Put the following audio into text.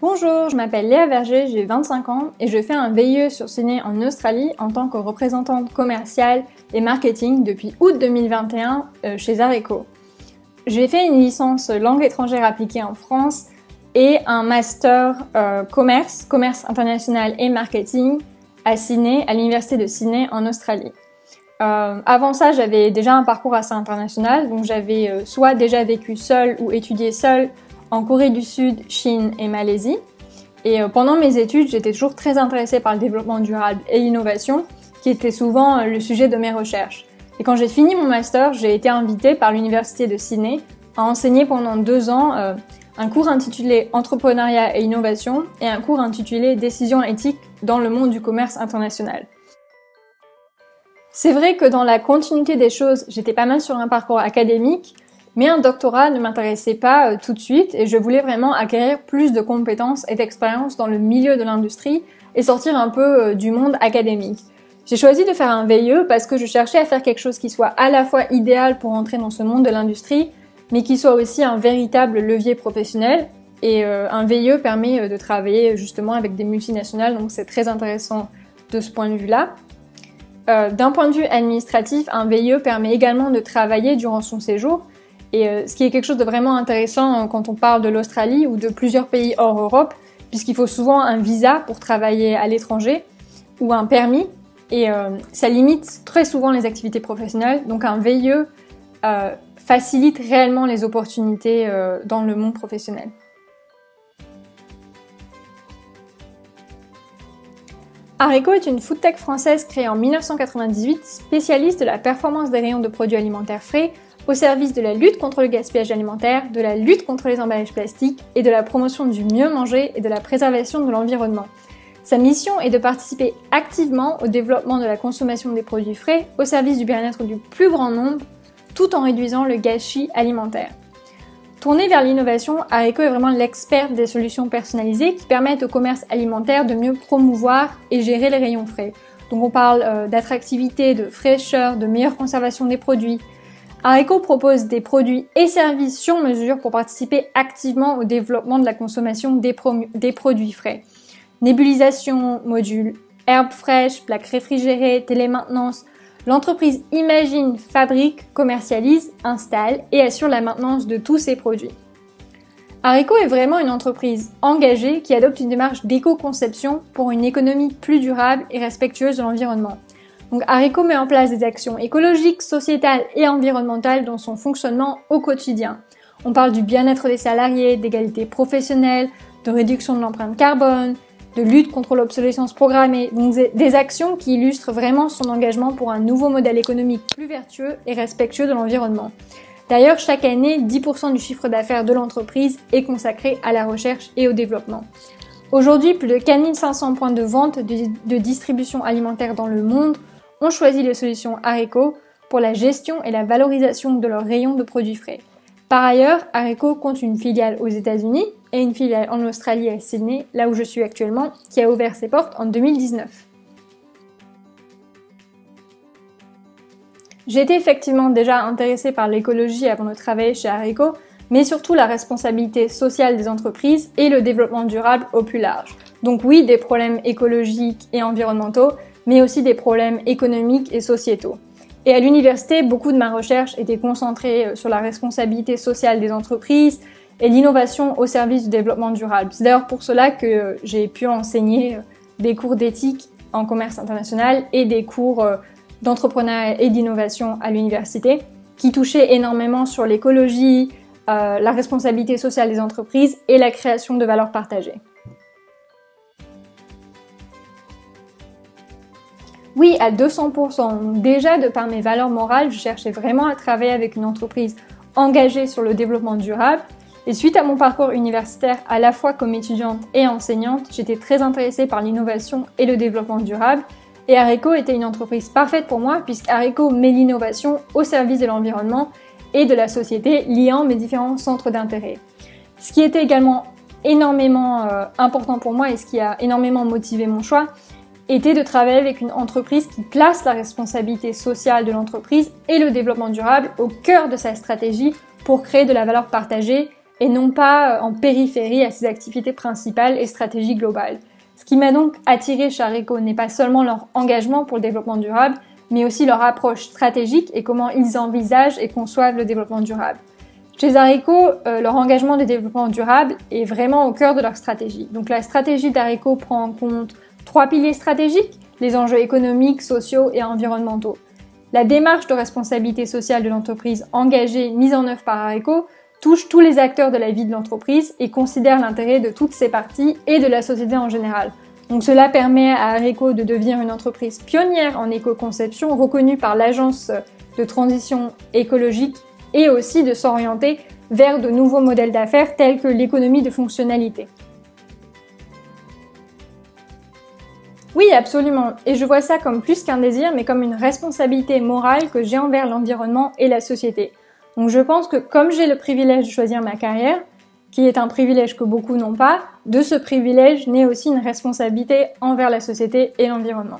Bonjour, je m'appelle Léa Verger, j'ai 25 ans et je fais un VIE sur Ciné en Australie en tant que représentante commerciale et marketing depuis août 2021 chez Areco. J'ai fait une licence langue étrangère appliquée en France et un master commerce international et marketing à Sydney, à l'université de Sydney en Australie. Avant ça, j'avais déjà un parcours assez international, donc j'avais soit déjà vécu seule ou étudié seule en Corée du Sud, Chine et Malaisie. Et pendant mes études, j'étais toujours très intéressée par le développement durable et l'innovation, qui était souvent le sujet de mes recherches. Et quand j'ai fini mon master, j'ai été invitée par l'université de Sydney à enseigner pendant 2 ans un cours intitulé Entrepreneuriat et innovation et un cours intitulé Décision éthique dans le monde du commerce international. C'est vrai que dans la continuité des choses, j'étais pas mal sur un parcours académique, mais un doctorat ne m'intéressait pas tout de suite et je voulais vraiment acquérir plus de compétences et d'expérience dans le milieu de l'industrie et sortir un peu du monde académique. J'ai choisi de faire un VIE parce que je cherchais à faire quelque chose qui soit à la fois idéal pour entrer dans ce monde de l'industrie, mais qui soit aussi un véritable levier professionnel. Et un VIE permet de travailler justement avec des multinationales, donc c'est très intéressant de ce point de vue-là. D'un point de vue administratif, un VIE permet également de travailler durant son séjour, et ce qui est quelque chose de vraiment intéressant quand on parle de l'Australie ou de plusieurs pays hors Europe, puisqu'il faut souvent un visa pour travailler à l'étranger ou un permis, et ça limite très souvent les activités professionnelles, donc un VIE facilite réellement les opportunités dans le monde professionnel. Areco est une foodtech française créée en 1998, spécialiste de la performance des rayons de produits alimentaires frais, au service de la lutte contre le gaspillage alimentaire, de la lutte contre les emballages plastiques et de la promotion du mieux manger et de la préservation de l'environnement. Sa mission est de participer activement au développement de la consommation des produits frais au service du bien-être du plus grand nombre, tout en réduisant le gâchis alimentaire. Tournée vers l'innovation, Areco est vraiment l'experte des solutions personnalisées qui permettent au commerce alimentaire de mieux promouvoir et gérer les rayons frais. Donc on parle d'attractivité, de fraîcheur, de meilleure conservation des produits. Areco propose des produits et services sur mesure pour participer activement au développement de la consommation des produits frais. Nébulisation, modules, herbes fraîches, plaques réfrigérées, télémaintenance. L'entreprise imagine, fabrique, commercialise, installe et assure la maintenance de tous ces produits. Areco est vraiment une entreprise engagée qui adopte une démarche d'éco-conception pour une économie plus durable et respectueuse de l'environnement. Donc Areco met en place des actions écologiques, sociétales et environnementales dans son fonctionnement au quotidien. On parle du bien-être des salariés, d'égalité professionnelle, de réduction de l'empreinte carbone, de lutte contre l'obsolescence programmée, donc des actions qui illustrent vraiment son engagement pour un nouveau modèle économique plus vertueux et respectueux de l'environnement. D'ailleurs, chaque année, 10% du chiffre d'affaires de l'entreprise est consacré à la recherche et au développement. Aujourd'hui, plus de 4500 points de vente de distribution alimentaire dans le monde ont choisi les solutions Areco pour la gestion et la valorisation de leurs rayons de produits frais. Par ailleurs, Areco compte une filiale aux États-Unis et une filiale en Australie à Sydney, là où je suis actuellement, qui a ouvert ses portes en 2019. J'étais effectivement déjà intéressée par l'écologie avant de travailler chez Areco, mais surtout la responsabilité sociale des entreprises et le développement durable au plus large. Donc oui, des problèmes écologiques et environnementaux, mais aussi des problèmes économiques et sociétaux. Et à l'université, beaucoup de ma recherche était concentrée sur la responsabilité sociale des entreprises et l'innovation au service du développement durable. C'est d'ailleurs pour cela que j'ai pu enseigner des cours d'éthique en commerce international et des cours d'entrepreneuriat et d'innovation à l'université qui touchaient énormément sur l'écologie, la responsabilité sociale des entreprises et la création de valeurs partagées. Oui, à 200%. Déjà, de par mes valeurs morales, je cherchais vraiment à travailler avec une entreprise engagée sur le développement durable. Et suite à mon parcours universitaire, à la fois comme étudiante et enseignante, j'étais très intéressée par l'innovation et le développement durable. Et Areco était une entreprise parfaite pour moi, puisqu'Areco met l'innovation au service de l'environnement et de la société, liant mes différents centres d'intérêt. Ce qui était également énormément important pour moi et ce qui a énormément motivé mon choix, était de travailler avec une entreprise qui place la responsabilité sociale de l'entreprise et le développement durable au cœur de sa stratégie pour créer de la valeur partagée et non pas en périphérie à ses activités principales et stratégies globales. Ce qui m'a donc attiré chez Areco n'est pas seulement leur engagement pour le développement durable, mais aussi leur approche stratégique et comment ils envisagent et conçoivent le développement durable. Chez Areco, leur engagement de développement durable est vraiment au cœur de leur stratégie. Donc la stratégie d'Areco prend en compte 3 piliers stratégiques, les enjeux économiques, sociaux et environnementaux. La démarche de responsabilité sociale de l'entreprise engagée, mise en œuvre par Areco, touche tous les acteurs de la vie de l'entreprise et considère l'intérêt de toutes ses parties et de la société en général. Donc cela permet à Areco de devenir une entreprise pionnière en éco-conception reconnue par l'Agence de transition écologique et aussi de s'orienter vers de nouveaux modèles d'affaires tels que l'économie de fonctionnalité. Oui, absolument. Et je vois ça comme plus qu'un désir, mais comme une responsabilité morale que j'ai envers l'environnement et la société. Donc je pense que comme j'ai le privilège de choisir ma carrière, qui est un privilège que beaucoup n'ont pas, de ce privilège naît aussi une responsabilité envers la société et l'environnement.